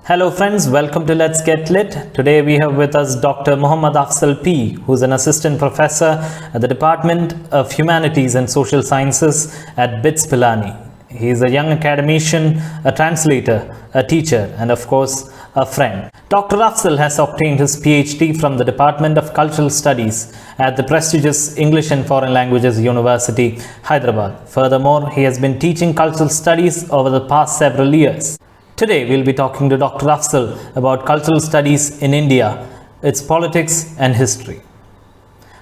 Hello friends, welcome to Let's Get Lit. Today we have with us Dr. Muhammed Afzal P, who's an assistant professor at the Department of Humanities and Social Sciences at BITS Pilani. He is a young academician, a translator, a teacher, and of course, a friend. Dr. Afzal has obtained his PhD from the Department of Cultural Studies at the prestigious English and Foreign Languages University, Hyderabad. Furthermore, he has been teaching cultural studies over the past several years. Today, we'll be talking to Dr. Afzal about cultural studies in India, its politics and history.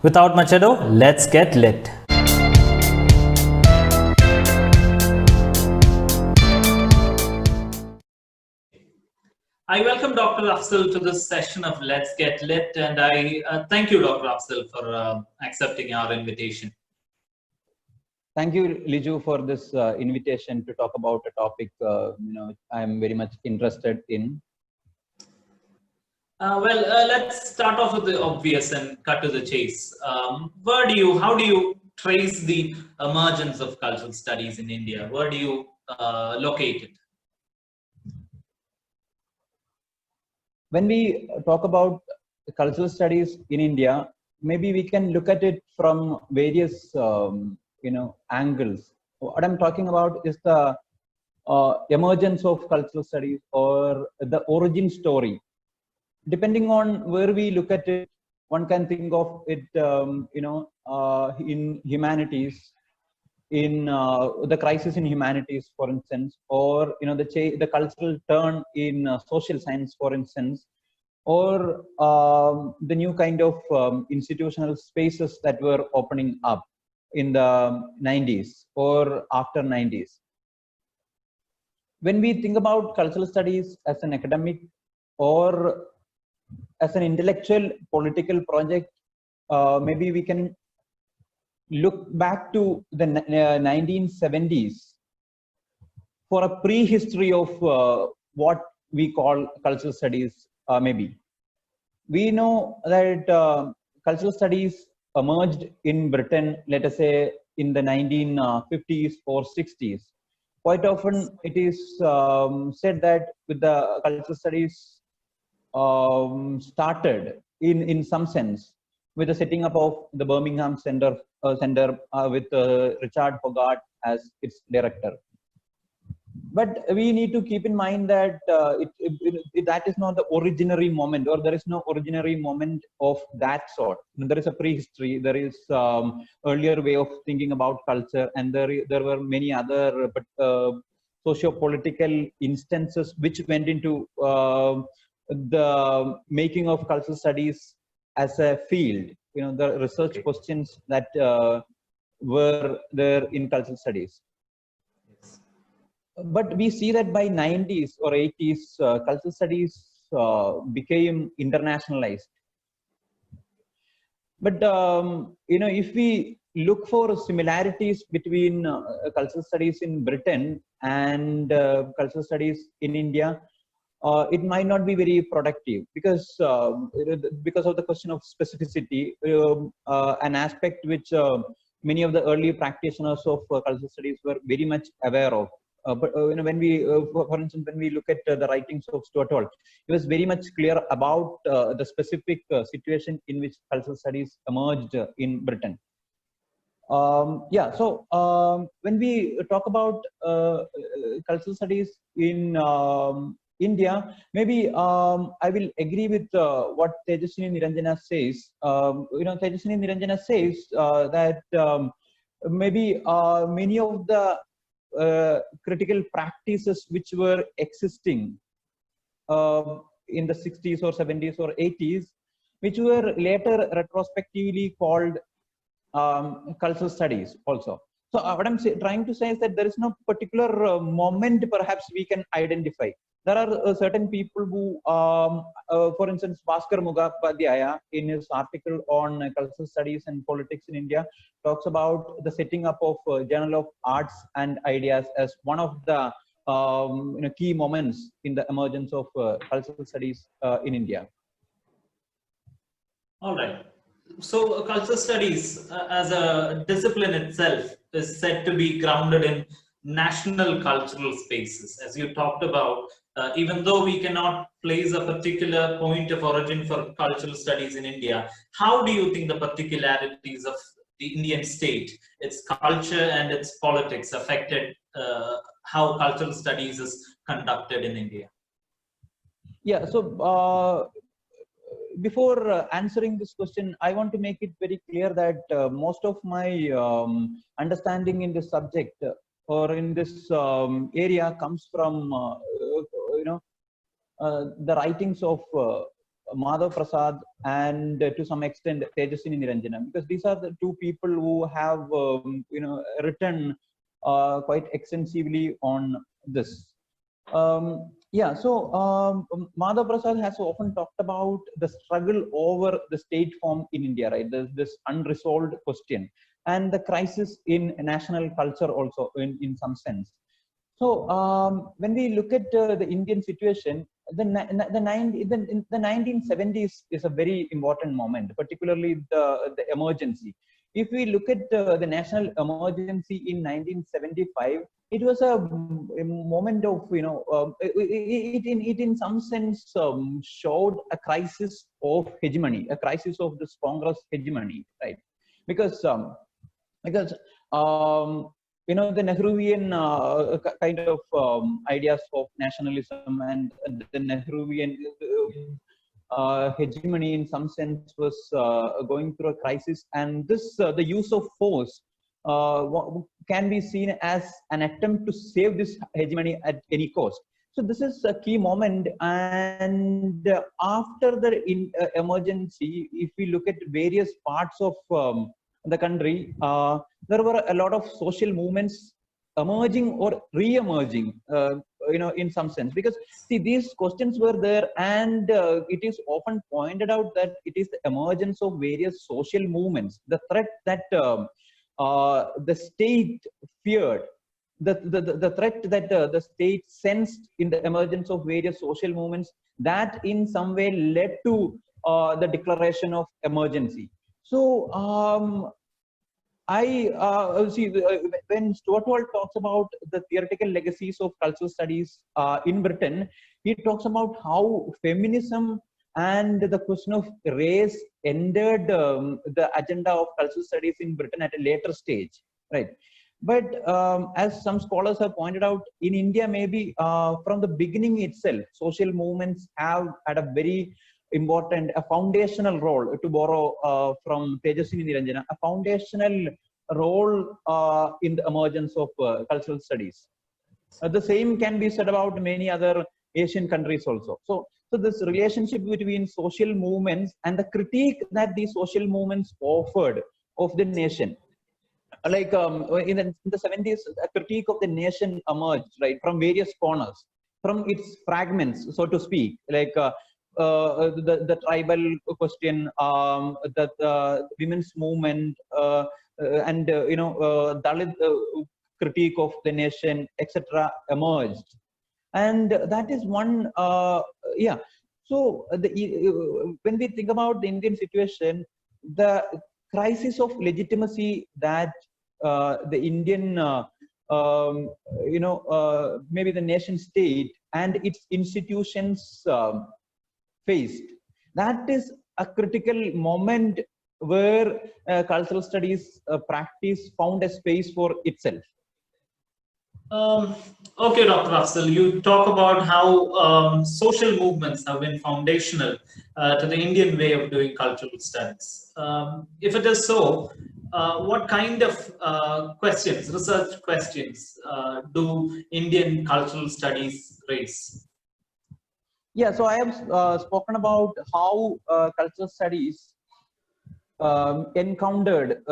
Without much ado, let's get lit. I welcome Dr. Afzal to this session of Let's Get Lit, and I thank you, Dr. Afzal, for accepting our invitation. Thank you, Liju, for this invitation to talk about a topic I'm very much interested in. Let's start off with the obvious and cut to the chase. How do you trace the emergence of cultural studies in India? Where do you locate it? When we talk about cultural studies in India, maybe we can look at it from various angles. What I'm talking about is the emergence of cultural studies or the origin story. Depending on where we look at it, one can think of it, in humanities, in the crisis in humanities, for instance, or the cultural turn in social science, for instance, or the new kind of institutional spaces that were opening up in the 90s or after 90s. When we think about cultural studies as an academic or as an intellectual political project, maybe we can look back to the 1970s for a prehistory of what we call cultural studies. Maybe we know that cultural studies emerged in Britain, let us say in the 1950s or 60s. Quite often it is said that with the cultural studies started in some sense with the setting up of the Birmingham Center with Richard Hogarth as its director. But we need to keep in mind that that is not the originary moment, or there is no originary moment of that sort. There is a prehistory, there is earlier way of thinking about culture, and there were many other socio-political instances which went into the making of cultural studies as a field. The research questions that were there in cultural studies. But we see that by 90s or 80s, cultural studies became internationalized. But if we look for similarities between cultural studies in Britain and cultural studies in India, it might not be very productive because of the question of specificity, an aspect which many of the early practitioners of cultural studies were very much aware of. But when we, for instance, when we look at the writings of Stuart Hall, he was very much clear about the specific situation in which cultural studies emerged in Britain. So when we talk about cultural studies in India, maybe I will agree with what Tejaswini Niranjana says. Tejaswini Niranjana says that maybe many of the critical practices which were existing in the 60s or 70s or 80s, which were later retrospectively called cultural studies also. So what I'm trying to say is that there is no particular moment perhaps we can identify. There are certain people who, for instance, Bhaskar Mukhopadhyaya, in his article on cultural studies and politics in India, talks about the setting up of Journal of Arts and Ideas as one of the key moments in the emergence of cultural studies in India. All right. So cultural studies as a discipline itself is said to be grounded in national cultural spaces. As you talked about, even though we cannot place a particular point of origin for cultural studies in India, how do you think the particularities of the Indian state, its culture and its politics affected how cultural studies is conducted in India? Yeah, so before answering this question, I want to make it very clear that most of my understanding in this subject or in this area comes from the writings of Madhav Prasad and to some extent Tejaswini Niranjana, because these are the two people who have written quite extensively on this. Madhav Prasad has often talked about the struggle over the state form in India, right? There's this unresolved question and the crisis in national culture also in some sense. So when we look at the Indian situation, the 1970s is a very important moment, particularly the emergency. If we look at the national emergency in 1975, it was a moment of, it in some sense showed a crisis of hegemony, a crisis of the strongest hegemony, right? Because the Nehruvian kind of ideas of nationalism and the Nehruvian hegemony in some sense was going through a crisis, and this the use of force can be seen as an attempt to save this hegemony at any cost. So this is a key moment, and after the emergency, if we look at various parts of the country, there were a lot of social movements emerging or re-emerging, in some sense, because see, these questions were there, and it is often pointed out that it is the emergence of various social movements, the threat that the state feared, the threat that the state sensed in the emergence of various social movements, that in some way led to the declaration of emergency. So I see when Stuart Hall talks about the theoretical legacies of cultural studies in Britain, he talks about how feminism and the question of race entered the agenda of cultural studies in Britain at a later stage, right? But as some scholars have pointed out, in India, maybe from the beginning itself, social movements have had a very important, a foundational role, to borrow from Tejaswini Niranjana, a foundational role in the emergence of cultural studies. The same can be said about many other Asian countries also. So this relationship between social movements and the critique that these social movements offered of the nation, like in the 70s, a critique of the nation emerged, right, from various corners, from its fragments, so to speak, like the tribal question, the women's movement, and Dalit critique of the nation, etc., emerged, and that is one. So when we think about the Indian situation, the crisis of legitimacy that the Indian, maybe the nation state and its institutions faced, that is a critical moment where cultural studies practice found a space for itself. Okay, Dr. Afzal, you talk about how social movements have been foundational to the Indian way of doing cultural studies. If it is so, what kind of questions, research questions, do Indian cultural studies raise? Yeah, so I have spoken about how cultural studies encountered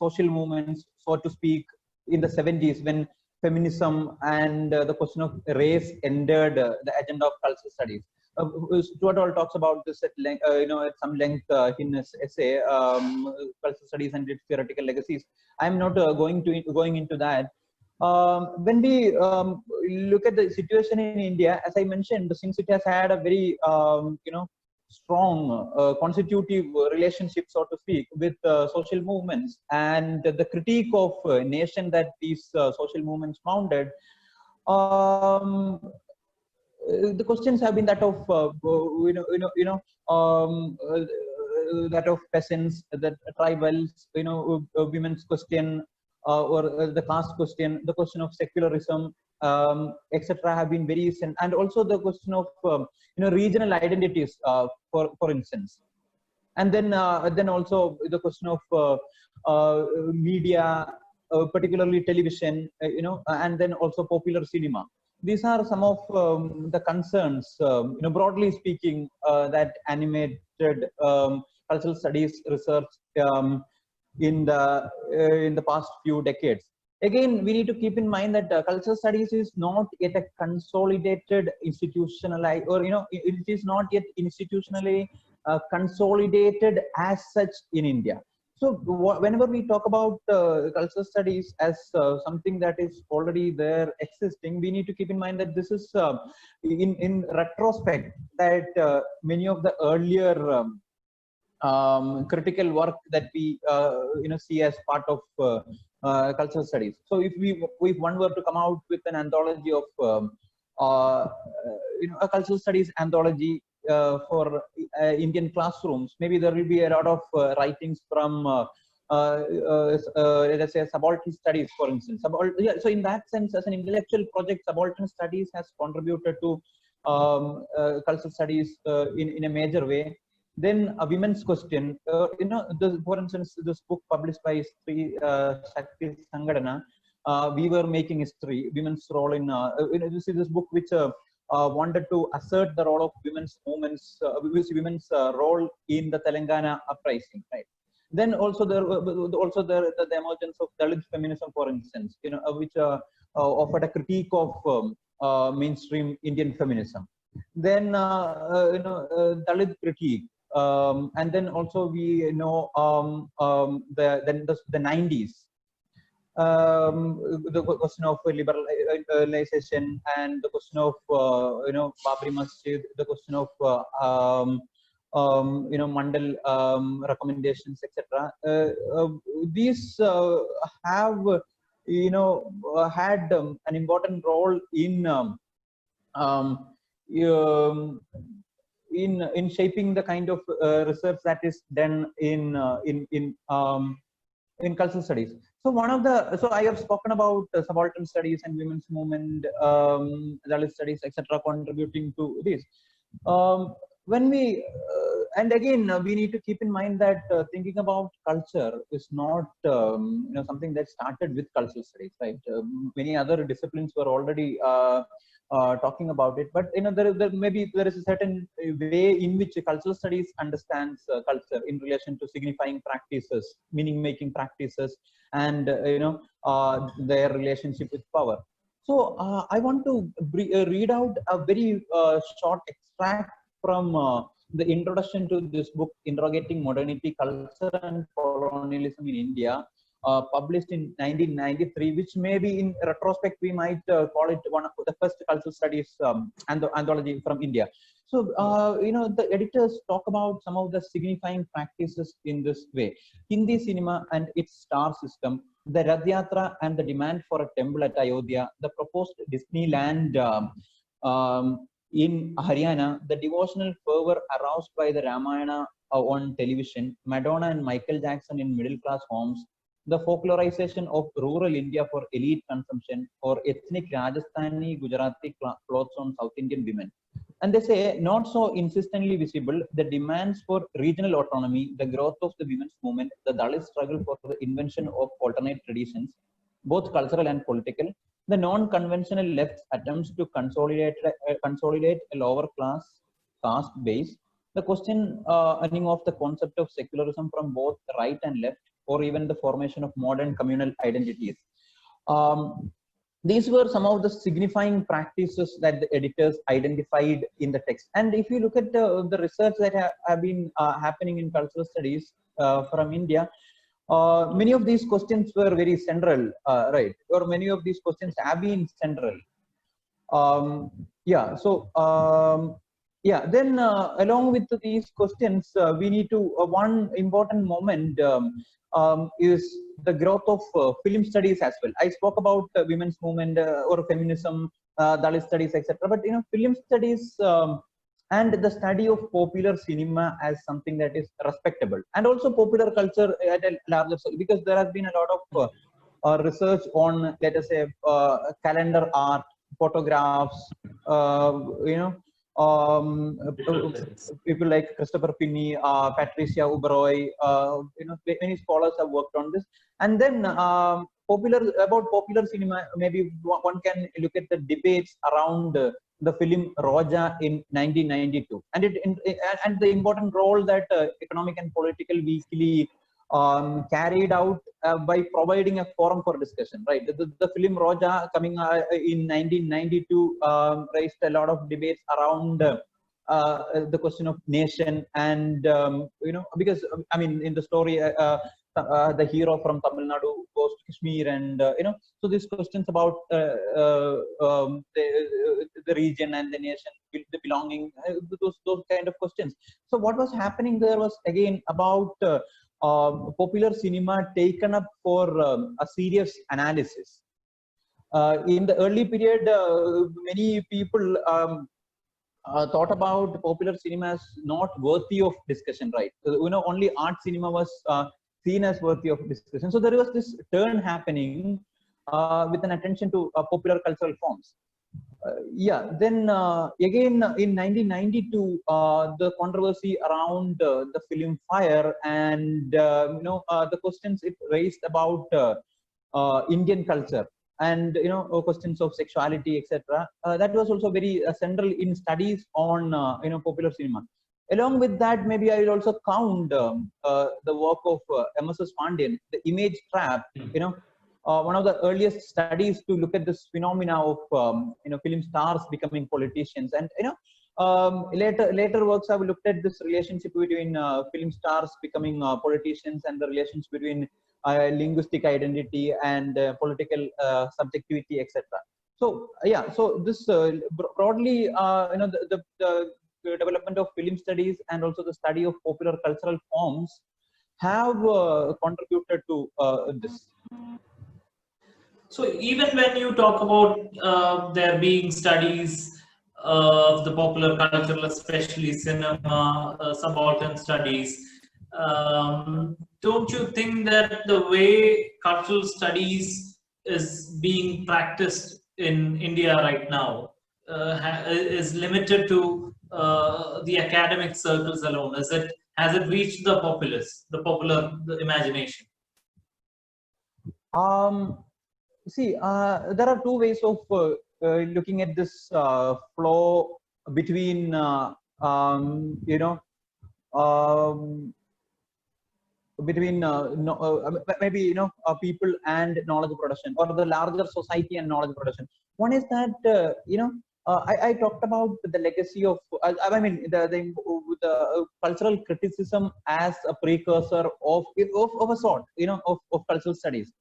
social movements, so to speak, in the 70s, when feminism and the question of race entered the agenda of cultural studies. Stuart Hall talks about this at some length in his essay, Cultural Studies and its Theoretical Legacies. I'm not going into that. When we look at the situation in India, as I mentioned, since it has had a very strong constitutive relationship, so to speak, with social movements and the critique of nation that these social movements mounted, the questions have been that of that of peasants, that tribals, women's question, or the caste question, the question of secularism, etc. have been very recent, and also the question of regional identities, for instance, and then also the question of media, particularly television, and then also popular cinema. These are some of the concerns, broadly speaking, that animated cultural studies research in the past few decades. Again, we need to keep in mind that cultural studies is not yet a consolidated institutionalized, or it is not yet institutionally consolidated as such in India. So whenever we talk about cultural studies as something that is already there existing, we need to keep in mind that this is in retrospect, that many of the earlier critical work that we see as part of cultural studies. So if one were to come out with an anthology of a cultural studies anthology for Indian classrooms, maybe there will be a lot of writings from let's say subaltern studies, for instance. So in that sense, as an intellectual project, subaltern studies has contributed to cultural studies in a major way. Then a women's question, for instance, this book published by Sri Shakti Sangadana, We Were Making History, women's role in, you see this book which wanted to assert the role of women's movements, women's role in the Telangana uprising, right? Then also the emergence of Dalit feminism, for instance, which offered a critique of mainstream Indian feminism. Then Dalit critique. And then also we know the 90s, the question of liberalization, and the question of Babri Masjid, the question of Mandal recommendations, etc. These have had an important role in shaping the kind of research that is done in cultural studies. So I have spoken about subaltern studies and women's movement, Dalit studies, etc., contributing to this. When we and again we need to keep in mind that thinking about culture is not something that started with cultural studies, right? Many other disciplines were already talking about it, but there is a certain way in which cultural studies understands culture in relation to signifying practices, meaning making practices, and their relationship with power. So I want to read out a very short extract from the introduction to this book, Interrogating Modernity, Culture and Colonialism in India, published in 1993, which maybe in retrospect we might call it one of the first cultural studies anthology from India. So the editors talk about some of the signifying practices in this way: Hindi cinema and its star system, the Rath Yatra and the demand for a temple at Ayodhya, the proposed Disneyland in Haryana, the devotional fervor aroused by the Ramayana on television, Madonna and Michael Jackson in middle-class homes, the folklorization of rural India for elite consumption, or ethnic Rajasthani Gujarati clothes on South Indian women. And they say, not so insistently visible, the demands for regional autonomy, the growth of the women's movement, the Dalit struggle for the invention of alternate traditions, both cultural and political, the non-conventional left's attempts to consolidate a lower class caste base, the questioning of the concept of secularism from both right and left, or even the formation of modern communal identities. These were some of the signifying practices that the editors identified in the text. And if you look at the research that have been happening in cultural studies from India, many of these questions were very central, right? Or many of these questions have been central. Then along with these questions, we need to, one important moment is the growth of film studies as well. I spoke about women's movement or feminism, Dalit studies, etc. But film studies and the study of popular cinema as something that is respectable, and also popular culture at a larger scale, because there has been a lot of research on, let us say, calendar art, photographs, uh, you know, people like Christopher Finney, Patricia Uberoy, many scholars have worked on this. And then popular cinema, maybe one can look at the debates around the film Roja in 1992, and the important role that Economic and Political Weekly carried out by providing a forum for discussion, right? The film Roja coming in 1992 raised a lot of debates around the question of nation, and because I mean, in the story, the hero from Tamil Nadu goes to Kashmir, and so these questions about the region and the nation, the belonging, those kind of questions. So what was happening there was again about popular cinema taken up for a serious analysis. In the early period, many people thought about popular cinema as not worthy of discussion, right? Only art cinema was seen as worthy of discussion. So there was this turn happening with an attention to popular cultural forms. Then again in 1992, the controversy around the film Fire, and the questions it raised about Indian culture, and questions of sexuality, etc. That was also very central in studies on popular cinema. Along with that, maybe I will also count the work of M.S. Pandian, The Image Trap. One of the earliest studies to look at this phenomena of film stars becoming politicians, and later works have looked at this relationship between film stars becoming politicians, and the relationship between linguistic identity and political subjectivity, etc. So so this broadly, the development of film studies and also the study of popular cultural forms have contributed to this. So even when you talk about there being studies of the popular culture, especially cinema, subaltern studies, don't you think that the way cultural studies is being practiced in India right now is limited to the academic circles alone? Has it reached the populace, the imagination? See, there are two ways of looking at this flow between, between maybe people and knowledge production, or the larger society and knowledge production. One is that I talked about the legacy of I mean the cultural criticism as a precursor of a sort, of cultural studies.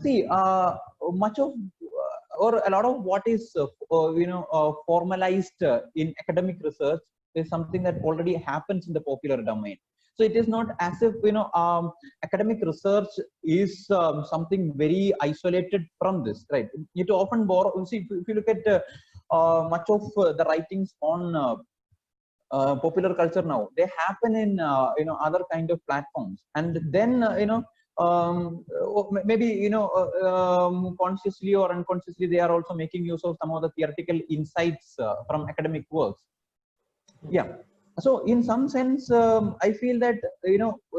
See, much of or a lot of what is formalized in academic research is something that already happens in the popular domain. So it is not as if academic research is something very isolated from this, right? You to often borrow. See, if you look at much of the writings on popular culture now, they happen in other kind of platforms, and then maybe consciously or unconsciously they are also making use of some of the theoretical insights from academic works. So in some sense, I feel that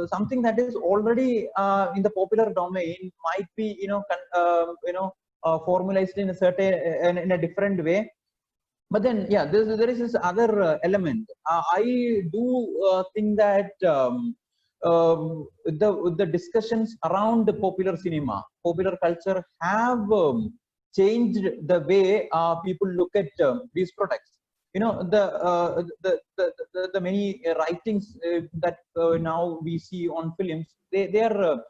something that is already in the popular domain might be formalized in a certain in a different way. But then there is this other element. I do think that the discussions around the popular cinema, popular culture have changed the way people look at these products. The many writings that now we see on films, they are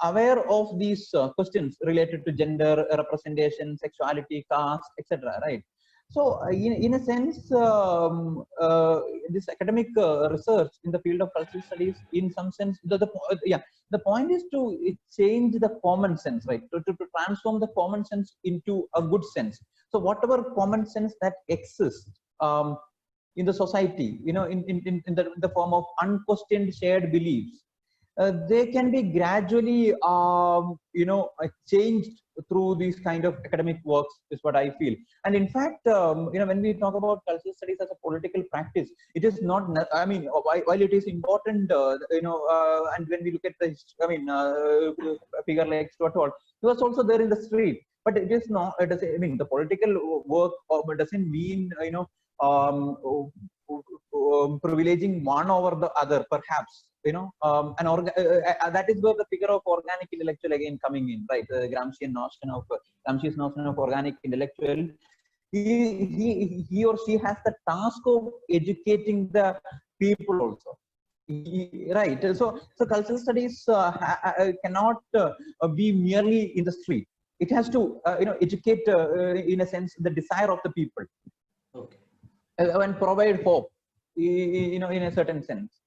aware of these questions related to gender, representation, sexuality, caste, etc., right? So, in a sense, this academic research in the field of cultural studies, in some sense, the point is to change the common sense, right? To transform the common sense into a good sense. So, whatever common sense that exists in the society, in the form of unquestioned shared beliefs, they can be gradually, changed through these kind of academic works, is what I feel. And in fact, when we talk about cultural studies as a political practice, it is not. I mean, while it is important, and when we look at the, a figure like Stuart Hall, he was also there in the street. But it is not. It does, I mean, the political work doesn't mean, privileging one over the other, perhaps. That is where the figure of organic intellectual again coming in, right? Gramsci's notion of organic intellectual. He or she has the task of educating the people also. Right. So cultural studies cannot be merely in the street. It has to, educate, in a sense, the desire of the people. Okay. And provide hope, in a certain sense.